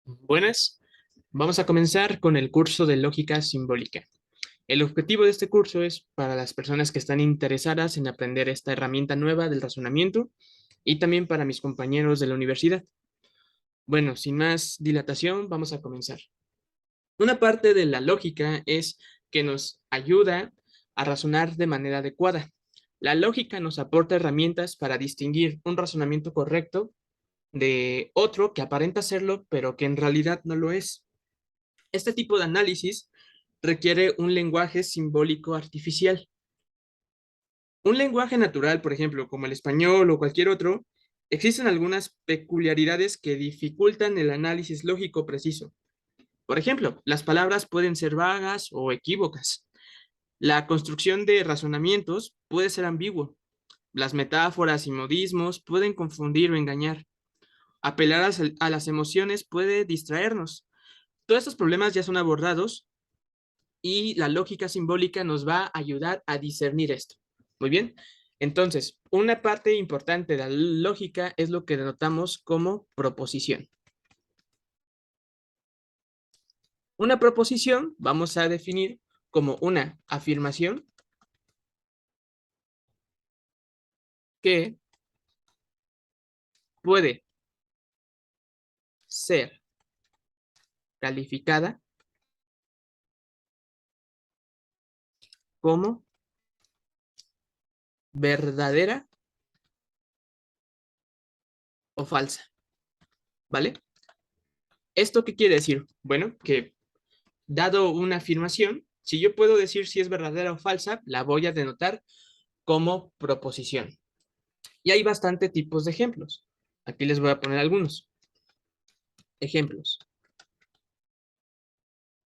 Buenas, vamos a comenzar con el curso de lógica simbólica. El objetivo de este curso es para las personas que están interesadas en aprender esta herramienta nueva del razonamiento y también para mis compañeros de la universidad. Bueno, sin más dilatación, vamos a comenzar. Una parte de la lógica es que nos ayuda a razonar de manera adecuada. La lógica nos aporta herramientas para distinguir un razonamiento correcto de otro que aparenta serlo, pero que en realidad no lo es. Este tipo de análisis requiere un lenguaje simbólico artificial. Un lenguaje natural, por ejemplo, como el español o cualquier otro, existen algunas peculiaridades que dificultan el análisis lógico preciso. Por ejemplo, las palabras pueden ser vagas o equívocas. La construcción de razonamientos puede ser ambigua. Las metáforas y modismos pueden confundir o engañar. Apelar a las emociones puede distraernos. Todos estos problemas ya son abordados y la lógica simbólica nos va a ayudar a discernir esto. Muy bien. Entonces, una parte importante de la lógica es lo que denotamos como proposición. Una proposición vamos a definir como una afirmación que puede ser calificada como verdadera o falsa, ¿vale? ¿Esto qué quiere decir? Bueno, que dado una afirmación, si yo puedo decir si es verdadera o falsa, la voy a denotar como proposición. Y hay bastante tipos de ejemplos. Aquí les voy a poner algunos ejemplos.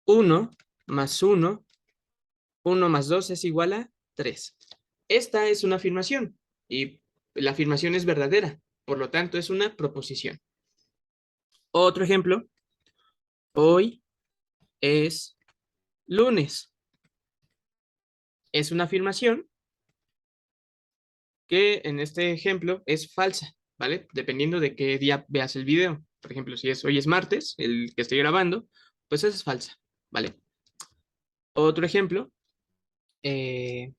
1 más 1, 1 más 2 es igual a 3. Esta es una afirmación y la afirmación es verdadera, por lo tanto es una proposición. Otro ejemplo, hoy es lunes. Es una afirmación que en este ejemplo es falsa, ¿vale? Dependiendo de qué día veas el video. Por ejemplo, si es hoy es martes, el que estoy grabando, pues esa es falsa, ¿vale? Otro ejemplo, eh,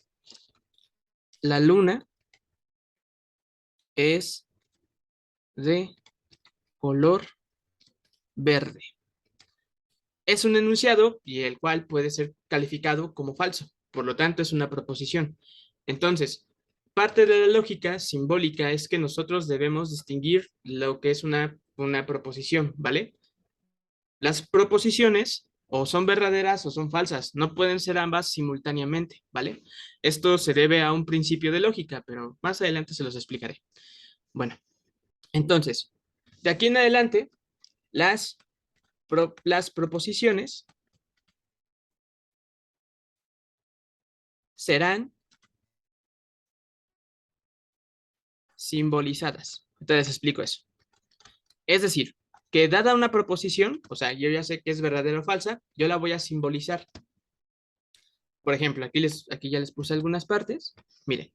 la luna es de color verde. Es un enunciado y el cual puede ser calificado como falso, por lo tanto es una proposición. Entonces, parte de la lógica simbólica es que nosotros debemos distinguir lo que es una proposición, ¿vale? Las proposiciones o son verdaderas o son falsas, no pueden ser ambas simultáneamente, ¿vale? Esto se debe a un principio de lógica, pero más adelante se los explicaré. Bueno, entonces, de aquí en adelante, las proposiciones serán simbolizadas. Entonces les explico eso. Es decir, que dada una proposición, o sea, yo ya sé que es verdadera o falsa, yo la voy a simbolizar. Por ejemplo, aquí ya les puse algunas partes. Miren,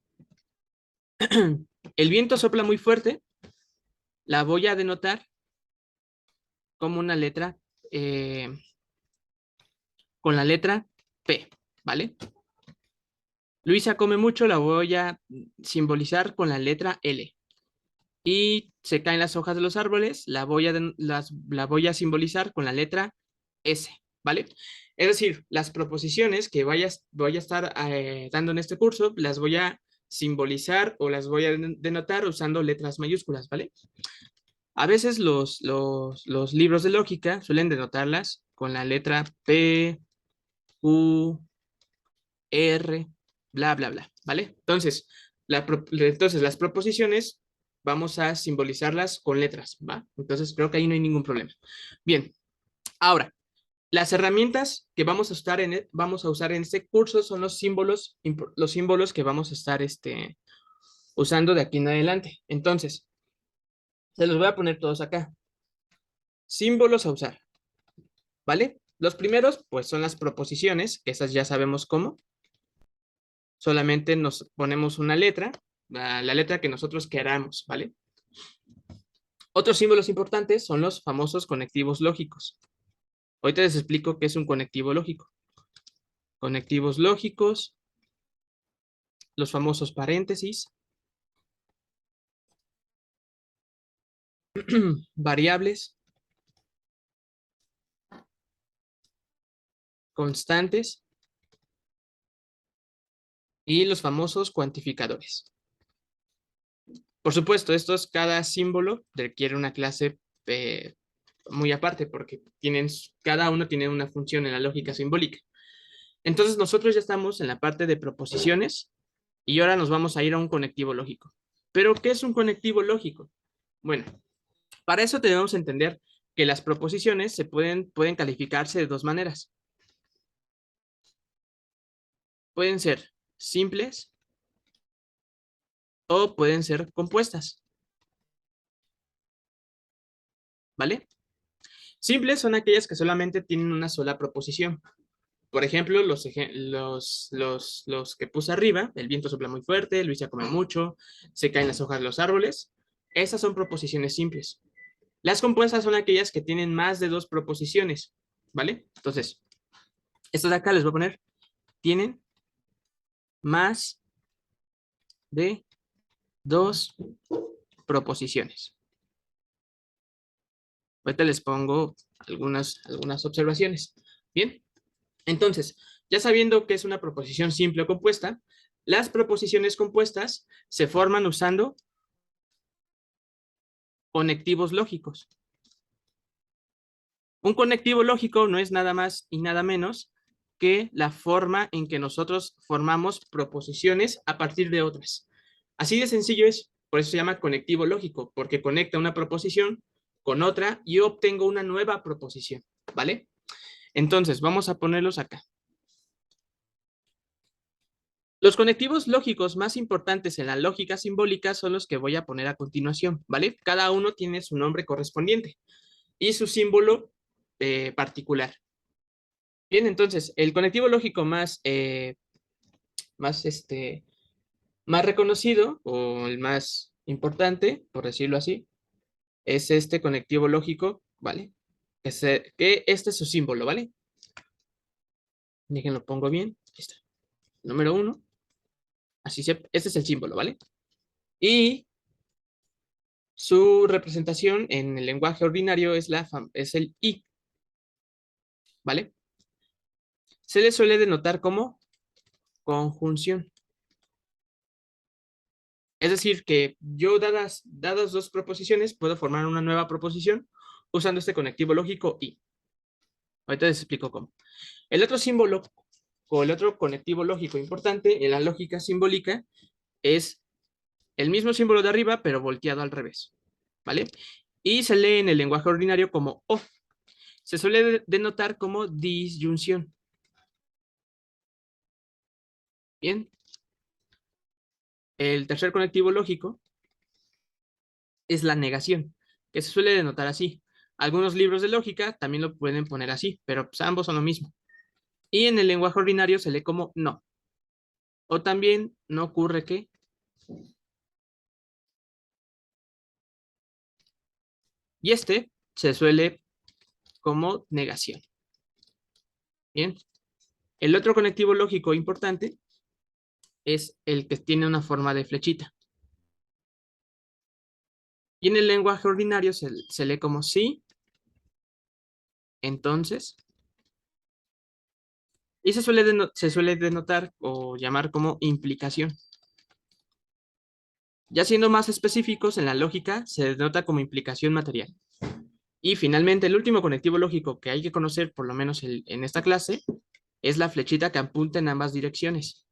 el viento sopla muy fuerte, la voy a denotar como una letra, eh, con la letra P, ¿vale? Luisa come mucho, la voy a simbolizar con la letra L. Y se caen las hojas de los árboles, la voy a simbolizar con la letra S, ¿vale? Es decir, las proposiciones que voy a estar dando en este curso, las voy a simbolizar o las voy a denotar usando letras mayúsculas, ¿vale? A veces los libros de lógica suelen denotarlas con la letra P, Q, R, bla, bla, bla, ¿vale? Entonces, entonces las proposiciones vamos a simbolizarlas con letras, ¿va? Entonces, creo que ahí no hay ningún problema. Bien, ahora, las herramientas que vamos a usar en este curso son los símbolos que vamos a estar usando de aquí en adelante. Entonces, se los voy a poner todos acá. Símbolos a usar, ¿vale? Los primeros, pues, son las proposiciones, que esas ya sabemos cómo. Solamente nos ponemos una letra, la letra que nosotros queramos, ¿vale? Otros símbolos importantes son los famosos conectivos lógicos. Ahorita les explico qué es un conectivo lógico. Conectivos lógicos, los famosos paréntesis, variables, constantes y los famosos cuantificadores. Por supuesto, cada símbolo requiere una clase muy aparte porque cada uno tiene una función en la lógica simbólica. Entonces nosotros ya estamos en la parte de proposiciones y ahora nos vamos a ir a un conectivo lógico. ¿Pero qué es un conectivo lógico? Bueno, para eso debemos entender que las proposiciones pueden calificarse de dos maneras. Pueden ser simples o pueden ser compuestas. ¿Vale? Simples son aquellas que solamente tienen una sola proposición. Por ejemplo, los que puse arriba, el viento sopla muy fuerte, Luisa come mucho, se caen las hojas de los árboles. Esas son proposiciones simples. Las compuestas son aquellas que tienen más de dos proposiciones, ¿vale? Entonces, estos de acá les voy a poner, tienen más de dos proposiciones. Ahorita les pongo algunas observaciones. Bien, entonces, ya sabiendo qué es una proposición simple o compuesta, las proposiciones compuestas se forman usando conectivos lógicos. Un conectivo lógico no es nada más y nada menos que la forma en que nosotros formamos proposiciones a partir de otras. Así de sencillo es, por eso se llama conectivo lógico, porque conecta una proposición con otra y obtengo una nueva proposición, ¿vale? Entonces, vamos a ponerlos acá. Los conectivos lógicos más importantes en la lógica simbólica son los que voy a poner a continuación, ¿vale? Cada uno tiene su nombre correspondiente y su símbolo particular. Bien, entonces, el conectivo lógico más, más reconocido o el más importante, por decirlo así, es este conectivo lógico, ¿vale? Que este es su símbolo, ¿vale? Déjenlo pongo bien. Ahí está. Número 1. Este es el símbolo, ¿vale? Y su representación en el lenguaje ordinario es el I, ¿vale? Se le suele denotar como conjunción. Es decir, que yo dadas dos proposiciones, puedo formar una nueva proposición usando este conectivo lógico I. Ahorita les explico cómo. El otro símbolo o el otro conectivo lógico importante en la lógica simbólica es el mismo símbolo de arriba, pero volteado al revés, ¿vale? Y se lee en el lenguaje ordinario como O. Se suele denotar como disyunción. Bien. El tercer conectivo lógico es la negación, que se suele denotar así. Algunos libros de lógica también lo pueden poner así, pero pues, ambos son lo mismo. Y en el lenguaje ordinario se lee como no. O también no ocurre que. Y este se suele como negación. Bien. El otro conectivo lógico importante es el que tiene una forma de flechita. Y en el lenguaje ordinario se lee como sí, entonces. Y se suele denotar o llamar como implicación. Ya siendo más específicos, en la lógica se denota como implicación material. Y finalmente, el último conectivo lógico que hay que conocer, por lo menos en esta clase, es la flechita que apunta en ambas direcciones.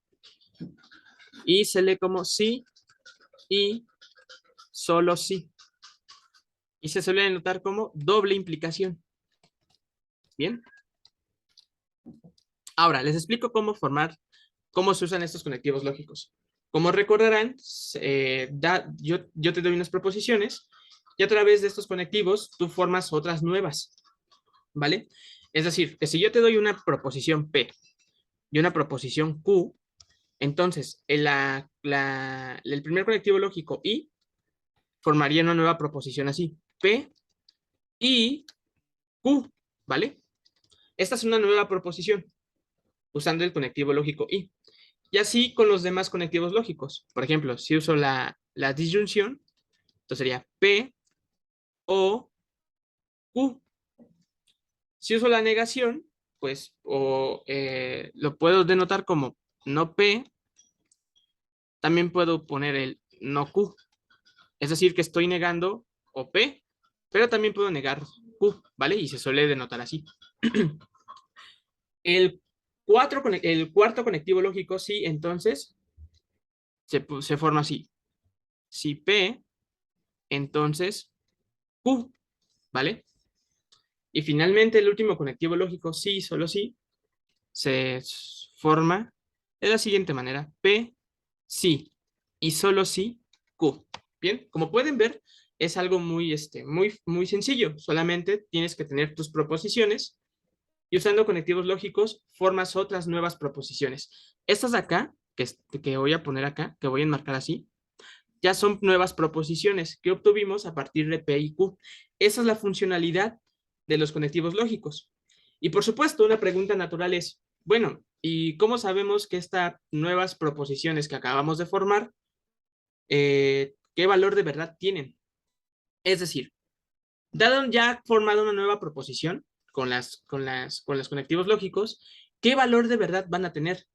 Y se lee como sí y solo sí. Y se suele denotar como doble implicación. Bien. Ahora, les explico cómo se usan estos conectivos lógicos. Como recordarán, yo te doy unas proposiciones y a través de estos conectivos tú formas otras nuevas, ¿vale? Es decir, que si yo te doy una proposición P y una proposición Q, entonces el primer conectivo lógico I formaría una nueva proposición así. P y Q, ¿vale? Esta es una nueva proposición usando el conectivo lógico y. Y así con los demás conectivos lógicos. Por ejemplo, si uso la disyunción, entonces sería P o Q. Si uso la negación, pues lo puedo denotar como no P, también puedo poner el no Q. Es decir, que estoy negando o P, pero también puedo negar Q, ¿vale? Y se suele denotar así. El cuarto conectivo lógico, sí, entonces se forma así. Si P, entonces Q, ¿vale? Y finalmente el último conectivo lógico, sí, solo sí, se forma de la siguiente manera. P, sí, y solo sí, Q. Bien, como pueden ver, es algo muy sencillo. Solamente tienes que tener tus proposiciones y usando conectivos lógicos formas otras nuevas proposiciones. Estas de acá, que voy a poner acá, que voy a enmarcar así, ya son nuevas proposiciones que obtuvimos a partir de P y Q. Esa es la funcionalidad de los conectivos lógicos. Y por supuesto, una pregunta natural es, bueno, ¿y cómo sabemos que estas nuevas proposiciones que acabamos de formar, qué valor de verdad tienen? Es decir, dado ya formado una nueva proposición con los conectivos lógicos, ¿qué valor de verdad van a tener?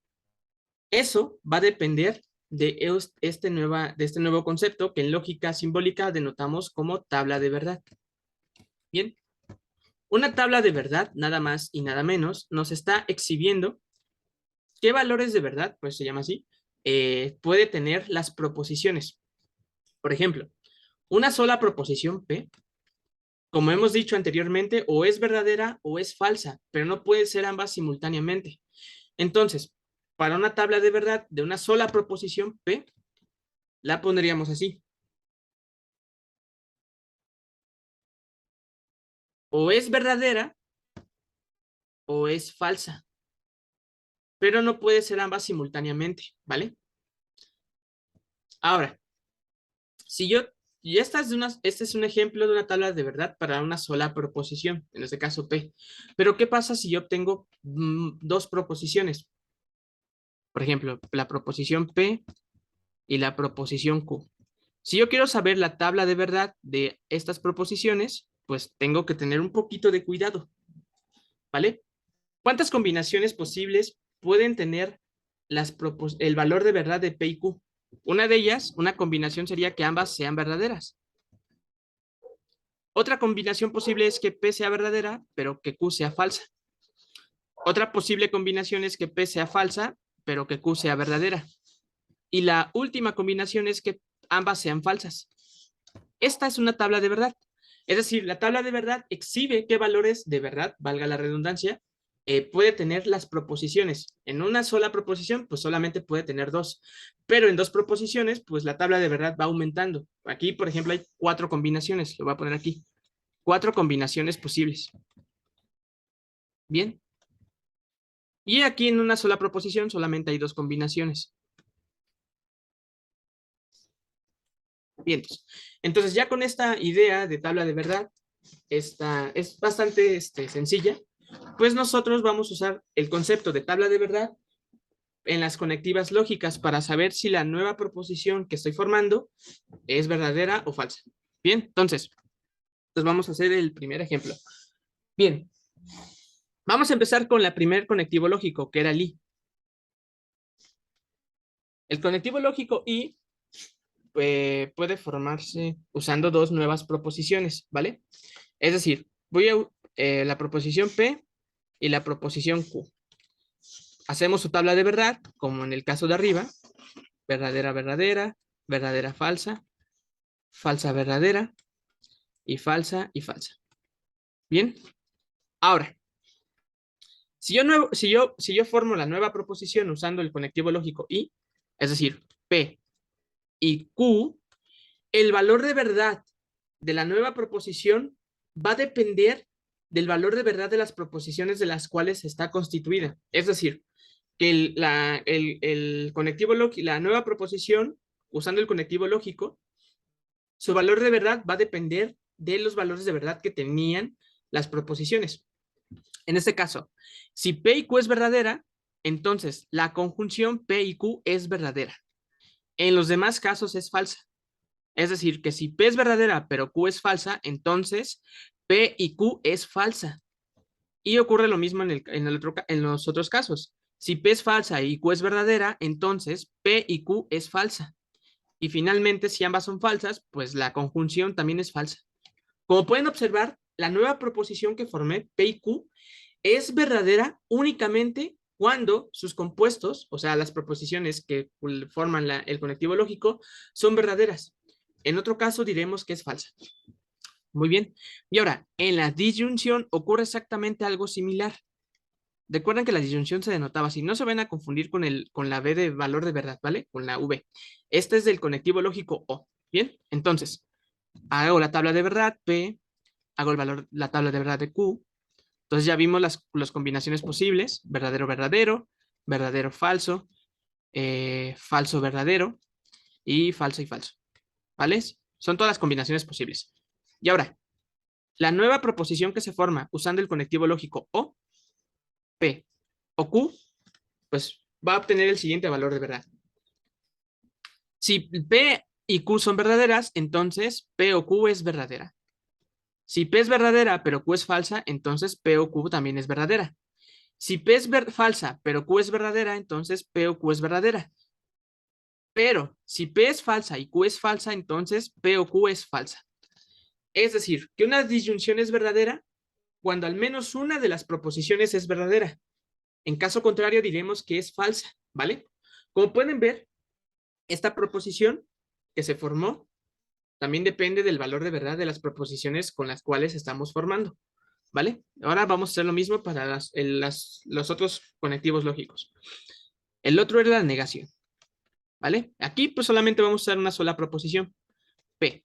Eso va a depender de este nuevo concepto que en lógica simbólica denotamos como tabla de verdad. Bien, una tabla de verdad, nada más y nada menos, nos está exhibiendo qué valores de verdad, pues se llama así, puede tener las proposiciones. Por ejemplo, una sola proposición P, como hemos dicho anteriormente, o es verdadera o es falsa, pero no puede ser ambas simultáneamente. Entonces, para una tabla de verdad de una sola proposición P, la pondríamos así. O es verdadera o es falsa, pero no puede ser ambas simultáneamente, ¿vale? Ahora, si yo, y este es un ejemplo de una tabla de verdad para una sola proposición, en este caso P. Pero ¿qué pasa si yo obtengo dos proposiciones? Por ejemplo, la proposición P y la proposición Q. Si yo quiero saber la tabla de verdad de estas proposiciones, pues tengo que tener un poquito de cuidado, ¿vale? ¿Cuántas combinaciones posibles pueden tener el valor de verdad de P y Q? Una de ellas, una combinación sería que ambas sean verdaderas. Otra combinación posible es que P sea verdadera, pero que Q sea falsa. Otra posible combinación es que P sea falsa, pero que Q sea verdadera. Y la última combinación es que ambas sean falsas. Esta es una tabla de verdad. Es decir, la tabla de verdad exhibe qué valores de verdad, valga la redundancia, puede tener las proposiciones. En una sola proposición, pues solamente puede tener dos. Pero en dos proposiciones, pues la tabla de verdad va aumentando. Aquí, por ejemplo, hay 4 combinaciones. Lo voy a poner aquí. 4 combinaciones posibles. Bien. Y aquí en una sola proposición solamente hay 2 combinaciones. Bien. Entonces, ya con esta idea de tabla de verdad, esta es bastante sencilla, pues nosotros vamos a usar el concepto de tabla de verdad en las conectivas lógicas para saber si la nueva proposición que estoy formando es verdadera o falsa. Bien, entonces vamos a hacer el primer ejemplo. Bien, vamos a empezar con el primer conectivo lógico, que era el I. El conectivo lógico I puede formarse usando dos nuevas proposiciones, ¿vale? Es decir, voy a la proposición P y la proposición Q. Hacemos su tabla de verdad, como en el caso de arriba, verdadera, verdadera, verdadera, falsa, falsa, verdadera, y falsa, y falsa. Bien, ahora, si yo formo la nueva proposición usando el conectivo lógico I, es decir, P y Q, el valor de verdad de la nueva proposición va a depender del valor de verdad de las proposiciones de las cuales está constituida. Es decir, que la nueva proposición, usando el conectivo lógico, su valor de verdad va a depender de los valores de verdad que tenían las proposiciones. En este caso, si P y Q es verdadera, entonces la conjunción P y Q es verdadera. En los demás casos es falsa. Es decir, que si P es verdadera pero Q es falsa, entonces P y Q es falsa. Y ocurre lo mismo en los otros casos. Si P es falsa y Q es verdadera, entonces P y Q es falsa. Y finalmente, si ambas son falsas, pues la conjunción también es falsa. Como pueden observar, la nueva proposición que formé, P y Q, es verdadera únicamente cuando sus compuestos, o sea, las proposiciones que forman el conectivo lógico, son verdaderas. En otro caso diremos que es falsa. Muy bien. Y ahora, en la disyunción ocurre exactamente algo similar. Recuerden que la disyunción se denotaba así. No se van a confundir con la B de valor de verdad, ¿vale? Con la V. Este es del conectivo lógico O. Bien, entonces, hago la tabla de verdad P, hago la tabla de verdad de Q. Entonces ya vimos las combinaciones posibles. Verdadero, verdadero, verdadero, falso, falso, verdadero y falso y falso. ¿Vale? Son todas las combinaciones posibles. Y ahora, la nueva proposición que se forma usando el conectivo lógico O, P o Q, pues va a obtener el siguiente valor de verdad. Si P y Q son verdaderas, entonces P o Q es verdadera. Si P es verdadera, pero Q es falsa, entonces P o Q también es verdadera. Si P es falsa, pero Q es verdadera, entonces P o Q es verdadera. Pero si P es falsa y Q es falsa, entonces P o Q es falsa. Es decir, que una disyunción es verdadera cuando al menos una de las proposiciones es verdadera. En caso contrario, diremos que es falsa, ¿vale? Como pueden ver, esta proposición que se formó también depende del valor de verdad de las proposiciones con las cuales estamos formando, ¿vale? Ahora vamos a hacer lo mismo para los otros conectivos lógicos. El otro era la negación, ¿vale? Aquí pues solamente vamos a usar una sola proposición, P.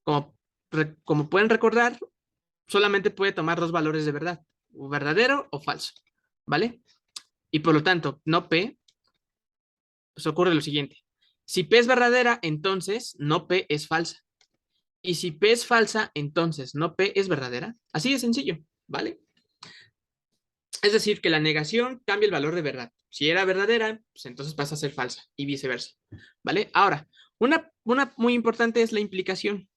Como pueden recordar, solamente puede tomar dos valores de verdad, o verdadero o falso, ¿vale? Y por lo tanto, no P, pues ocurre lo siguiente. Si P es verdadera, entonces no P es falsa. Y si P es falsa, entonces no P es verdadera. Así de sencillo, ¿vale? Es decir, que la negación cambia el valor de verdad. Si era verdadera, pues entonces pasa a ser falsa y viceversa, ¿vale? Ahora, una muy importante es la implicación.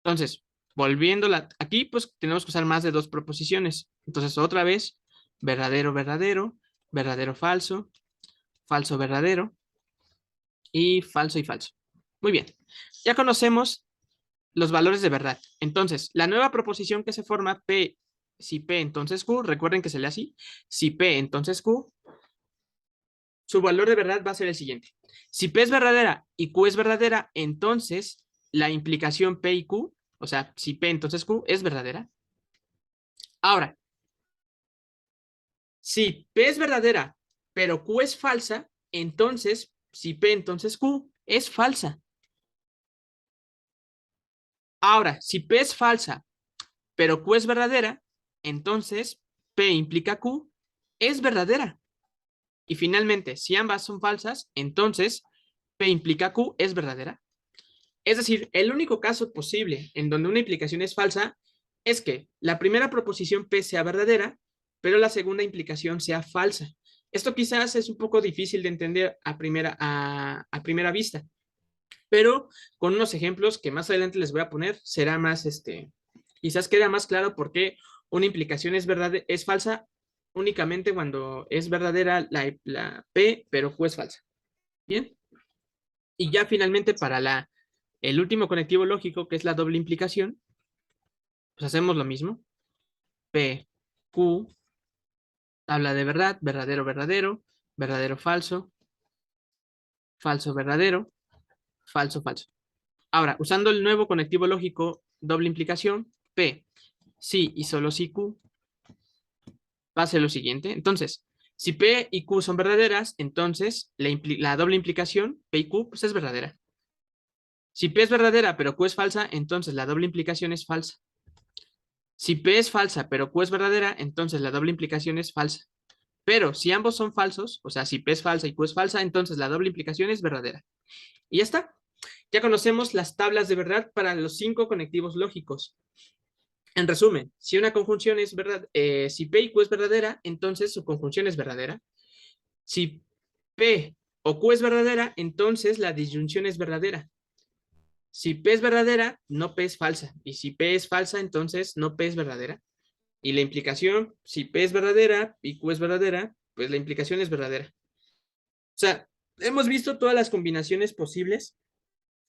Entonces, aquí, pues tenemos que usar más de dos proposiciones. Entonces, otra vez, verdadero, verdadero, verdadero, falso, falso, verdadero y falso y falso. Muy bien, ya conocemos los valores de verdad. Entonces, la nueva proposición que se forma, P, si P, entonces Q, recuerden que se lee así, si P, entonces Q, su valor de verdad va a ser el siguiente. Si P es verdadera y Q es verdadera, entonces la implicación P y Q, o sea, si P, entonces Q, es verdadera. Ahora, si P es verdadera, pero Q es falsa, entonces, si P, entonces Q, es falsa. Ahora, si P es falsa, pero Q es verdadera, entonces P implica Q es verdadera. Y finalmente, si ambas son falsas, entonces P implica Q es verdadera. Es decir, el único caso posible en donde una implicación es falsa es que la primera proposición P sea verdadera, pero la segunda implicación sea falsa. Esto quizás es un poco difícil de entender a primera vista, pero con unos ejemplos que más adelante les voy a poner, será más, quizás queda más claro por qué una implicación es falsa únicamente cuando es verdadera la P, pero Q es falsa. Bien. Y ya finalmente para el último conectivo lógico, que es la doble implicación, pues hacemos lo mismo. P, Q, tabla de verdad, verdadero, verdadero, verdadero, falso, falso, verdadero, falso, falso. Ahora, usando el nuevo conectivo lógico doble implicación, P, si y solo si Q, va a ser lo siguiente. Entonces, si P y Q son verdaderas, entonces la doble implicación P y Q pues es verdadera. Si P es verdadera pero Q es falsa, entonces la doble implicación es falsa. Si P es falsa pero Q es verdadera, entonces la doble implicación es falsa. Pero si ambos son falsos, o sea, si P es falsa y Q es falsa, entonces la doble implicación es verdadera. Y ya está. Ya conocemos las tablas de verdad para los 5 conectivos lógicos. En resumen, si una conjunción es verdad, si P y Q es verdadera, entonces su conjunción es verdadera. Si P o Q es verdadera, entonces la disyunción es verdadera. Si P es verdadera, no P es falsa. Y si P es falsa, entonces no P es verdadera. Y la implicación, si P es verdadera y Q es verdadera, pues la implicación es verdadera. O sea, hemos visto todas las combinaciones posibles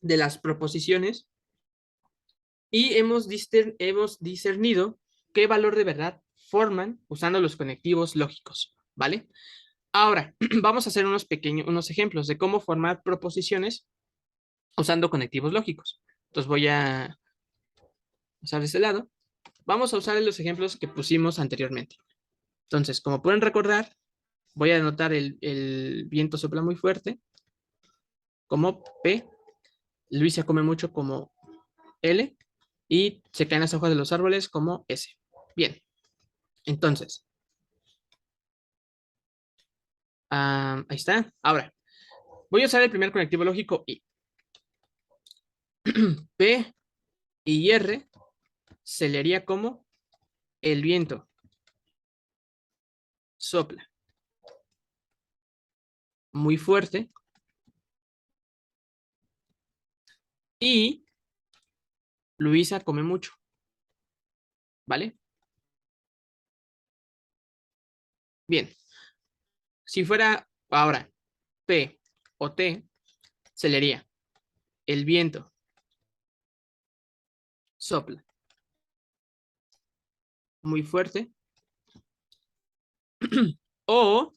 de las proposiciones y hemos discernido qué valor de verdad forman usando los conectivos lógicos, ¿vale? Ahora, vamos a hacer unos ejemplos de cómo formar proposiciones usando conectivos lógicos. Entonces voy a usar de este lado. Vamos a usar los ejemplos que pusimos anteriormente. Entonces, como pueden recordar, voy a anotar el viento sopla muy fuerte como P, Luisa come mucho como L y se caen las hojas de los árboles como S. Bien, entonces, ahí está. Ahora, voy a usar el primer conectivo lógico I. P y R se leería como el viento sopla muy fuerte y Luisa come mucho, ¿vale? Bien, si fuera ahora P o T, se leería el viento sopla muy fuerte o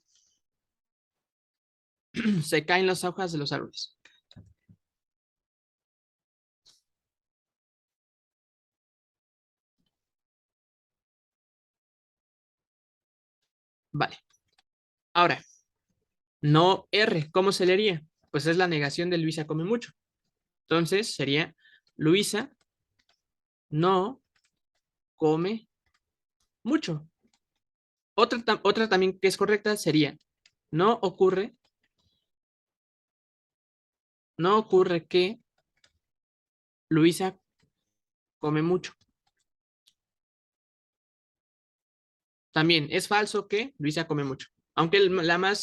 se caen las hojas de los árboles. Vale. Ahora, no R, ¿cómo se leería? Pues es la negación de Luisa come mucho. Entonces sería Luisa no come mucho. Otra también que es correcta sería no ocurre que Luisa come mucho. También es falso que Luisa come mucho. Aunque la más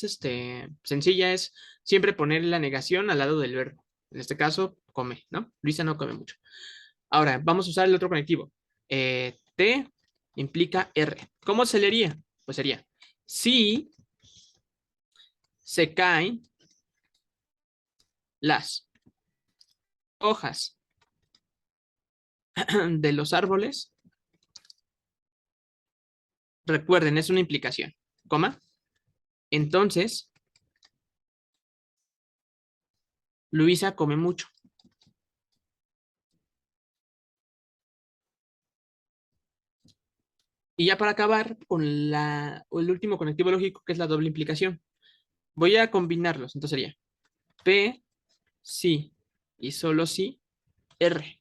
sencilla es siempre poner la negación al lado del verbo. En este caso, come, ¿no? Luisa no come mucho. Ahora, vamos a usar el otro conectivo. T implica R. ¿Cómo se leería? Pues sería, si se caen las hojas de los árboles, recuerden, es una implicación, coma, entonces Luisa come mucho. Y ya para acabar con el último conectivo lógico, que es la doble implicación. Voy a combinarlos. Entonces sería P, sí, y solo sí, R.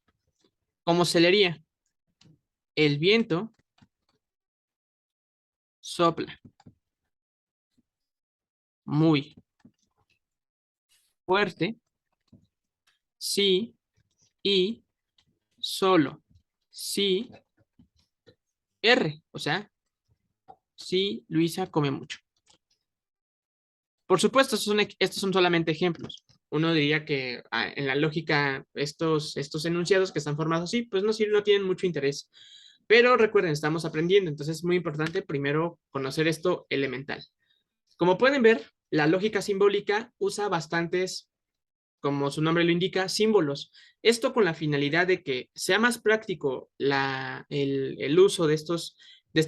¿Cómo se leería? El viento sopla muy fuerte, sí, y solo sí, R. O sea, sí, Luisa come mucho. Por supuesto, estos son solamente ejemplos. Uno diría que en la lógica estos enunciados que están formados así, pues no tienen mucho interés. Pero recuerden, estamos aprendiendo, entonces es muy importante primero conocer esto elemental. Como pueden ver, la lógica simbólica usa bastantes, como su nombre lo indica, símbolos. Esto con la finalidad de que sea más práctico el uso de estos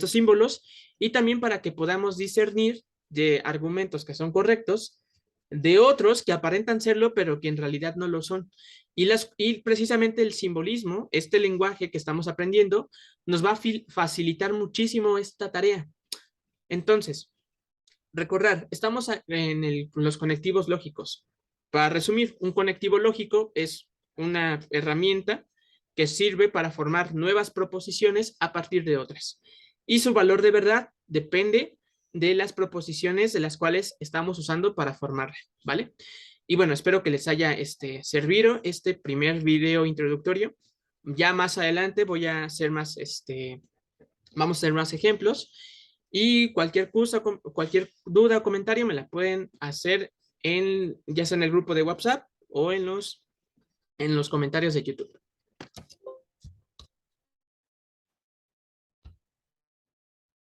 símbolos y también para que podamos discernir de argumentos que son correctos de otros que aparentan serlo, pero que en realidad no lo son. Y precisamente el simbolismo, este lenguaje que estamos aprendiendo, nos va a facilitar muchísimo esta tarea. Entonces, recordar, estamos en los conectivos lógicos. Para resumir, un conectivo lógico es una herramienta que sirve para formar nuevas proposiciones a partir de otras. Y su valor de verdad depende de las proposiciones de las cuales estamos usando para formarla, ¿vale? Y bueno, espero que les haya servido este primer video introductorio. Ya más adelante voy a hacer más, vamos a hacer más ejemplos y cualquier cosa, cualquier duda o comentario me la pueden hacer ya sea en el grupo de WhatsApp o en los comentarios de YouTube.